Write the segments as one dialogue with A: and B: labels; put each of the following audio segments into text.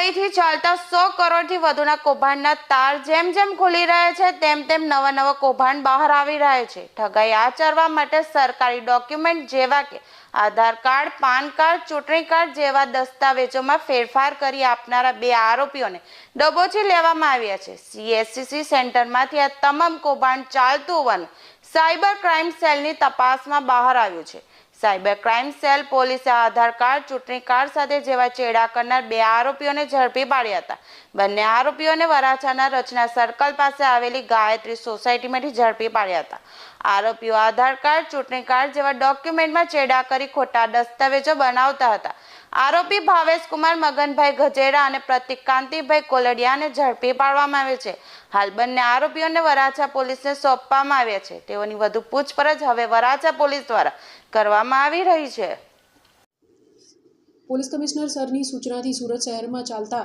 A: દુબઈથી ચાલતા 100 કરોડથી વધુના કૌભાંડના તાર જેમ જેમ ખુલી રહ્યા છે તેમ તેમ નવા કૌભાંડ બહાર આવી રહ્યા છે। ઠગાઈ આચરવા માટે સરકારી ડોક્યુમેન્ટ જેવા કે આધાર કાર્ડ, પાન કાર્ડ, ચૂંટણી કાર્ડ જેવા દસ્તાવેજોમાં ફેરફાર કરી આપનારા 2 આરોપીઓને દબોચી લેવામાં આવ્યા છે। CSCC સેન્ટરમાંથી આ તમામ કૌભાંડ ચાલતું હોવાનું સાયબર ક્રાઇમ સેલની તપાસમાં બહાર આવ્યું છે। સાયબર ક્રાઇમ સેલ પોલીસે આધાર કાર્ડ, ચૂંટણી કાર્ડ સાથે જેવા ચેડા કરનાર 2 આરોપીઓને ઝડપી પાડ્યા હતા। બંને આરોપીઓને વરાછાના રચના સર્કલ પાસે આવેલી ગાયત્રી સોસાયટીમાંથી ઝડપી પાડ્યા હતા। આરોપીઓ આધાર કાર્ડ, ચૂંટણી કાર્ડ જેવા ડોક્યુમેન્ટમાં ચેડા કરી ખોટા દસ્તાવેજો બનાવતા હતા। આરોપી ભાવેશ કુમાર મગનભાઈ ગજેરા અને પ્રતિક કાંતિભાઈ કોલડિયાને ઝડપી પાડવામાં આવે છે। હાલ બંને આરોપીઓને વરાછા પોલીસને સોંપવામાં આવ્યા છે। તેઓની વધુ પૂછપરછ હવે વરાછા પોલીસ દ્વારા કરવામાં આવી રહી છે।
B: પોલીસ કમિશનર સરની સૂચનાથી સુરત શહેરમાં ચાલતા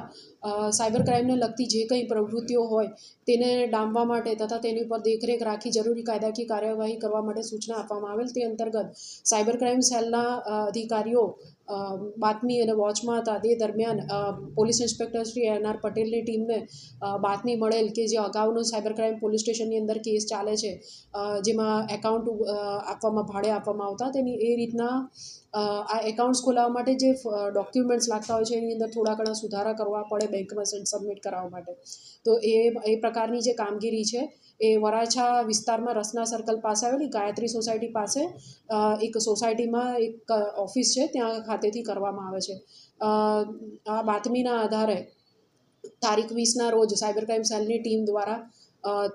B: સાયબર ક્રાઇમને લગતી જે કંઈ પ્રવૃત્તિઓ હોય તેને ડામવા માટે તથા તેની પર દેખરેખ રાખી જરૂરી કાયદાકીય કાર્યવાહી કરવા માટે સૂચના આપવામાં આવેલ। તે અંતર્ગત સાયબર ક્રાઇમ સેલના અધિકારીઓ બાતમી અને વોચમાં હતા। તે દરમિયાન પોલીસ ઇન્સ્પેક્ટર શ્રી NR પટેલની ટીમને બાતમી મળેલ કે જે અગાઉનો સાયબર ક્રાઇમ પોલીસ સ્ટેશનની અંદર કેસ ચાલે છે, જેમાં એકાઉન્ટ આપવામાં ભાડે આપવામાં આવતા, તેની એ રીતના આ એકાઉન્ટ્સ ખોલાવવા માટે જે ડોક્યુમેન્ટ્સ લાગતા હોય છે એની અંદર થોડા ઘણા સુધારા કરવા પડે બેંકમાં સબમિટ કરાવવા માટે। તો એ પ્રકારની જે કામગીરી છે એ વરાછા વિસ્તારમાં રચના સર્કલ પાસે આવેલી ગાયત્રી સોસાયટી પાસે એક સોસાયટીમાં એક ઓફિસ છે ત્યાં ખાતેથી કરવામાં આવે છે। આ બાતમીના આધારે તારીખ 20ના રોજ સાયબર ક્રાઇમ સેલની ટીમ દ્વારા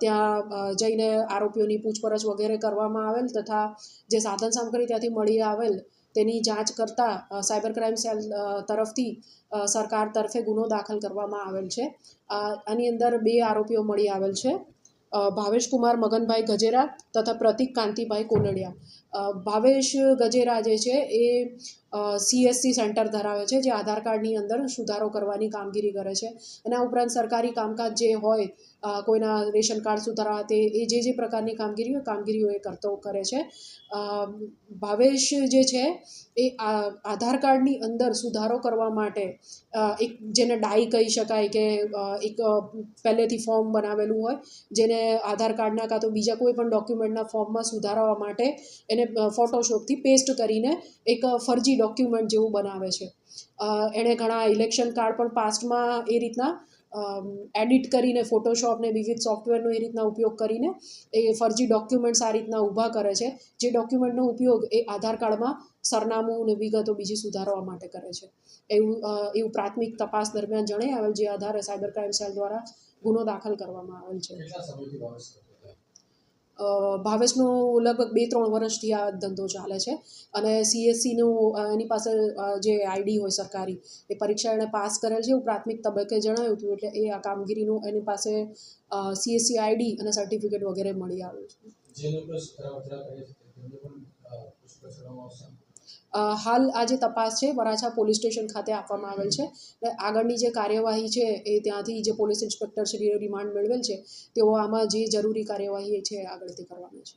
B: ત્યાં જઈને આરોપીઓની પૂછપરછ વગેરે કરવામાં આવેલ તથા જે સાધન સામગ્રી ત્યાંથી મળી આવેલ તેની જાંચ કરતાં સાયબર ક્રાઇમ સેલ તરફથી સરકાર તરફે ગુનો દાખલ કરવામાં આવેલ છે। આની અંદર 2 આરોપીઓ મળી આવેલ છે, ભાવેશ કુમાર મગનભાઈ ગજેરા તથા પ્રતિક કાંતિભાઈ કોલડિયા। ભાવેશ ગજેરા જે છે એ CSC સેન્ટર ધરાવે છે, જે આધાર કાર્ડની અંદર સુધારો કરવાની કામગીરી કરે છે। એના ઉપરાંત સરકારી કામકાજ જે હોય, કોઈના રેશન કાર્ડ સુધારવા તે એ જે પ્રકારની કામગીરીઓ એ કરે છે। ભાવેશ જે છે એ આધાર કાર્ડની અંદર સુધારો કરવા માટે એક જેને ડાઈ કહી શકાય કે એક પહેલેથી ફોર્મ બનાવેલું હોય જેને આધાર કાર્ડના કાં તો બીજા કોઈ પણ ડોક્યુમેન્ટના ફોર્મમાં સુધારવા માટે એને ફોટોશોપથી પેસ્ટ કરીને એક ફરજી ડોક્યુમેન્ટ જેવું બનાવે છે। એણે ઘણા ઇલેક્શન કાર્ડ પણ પાસ્ટમાં એ રીતના એડિટ કરીને ફોટોશોપને વિવિધ સોફ્ટવેરનો એ રીતના ઉપયોગ કરીને એ ફરજી ડોક્યુમેન્ટ્સ આ રીતના ઊભા કરે છે, જે ડોક્યુમેન્ટનો ઉપયોગ એ આધાર કાર્ડમાં સરનામું અને વિગતો બીજી સુધારવા માટે કરે છે। એવું પ્રાથમિક તપાસ દરમિયાન જણાઈ આવેલ, જે આધારે સાયબર ક્રાઇમ સેલ દ્વારા ગુનો દાખલ કરવામાં આવેલ છે। ભાવેશનો લગભગ 2-3 વર્ષથી આ ધંધો ચાલે છે અને CSCનું એની પાસે જે ID હોય સરકારી એ પરીક્ષા એણે પાસ કરેલ છે એવું પ્રાથમિક તબક્કે જણાવ્યું હતું, એટલે એ આ કામગીરીનું એની પાસે CSC ID અને સર્ટિફિકેટ વગેરે મળી આવ્યું છે। હાલ આ જે તપાસ છે વરાછા પોલીસ સ્ટેશન ખાતે આપવામાં આવેલ છે। આગળની જે કાર્યવાહી છે એ ત્યાંથી જે પોલીસ ઇન્સ્પેક્ટર શ્રી રિમાન્ડ મેળવેલ છે તેઓ આમાં જે જરૂરી કાર્યવાહી છે આગળથી કરવાની છે।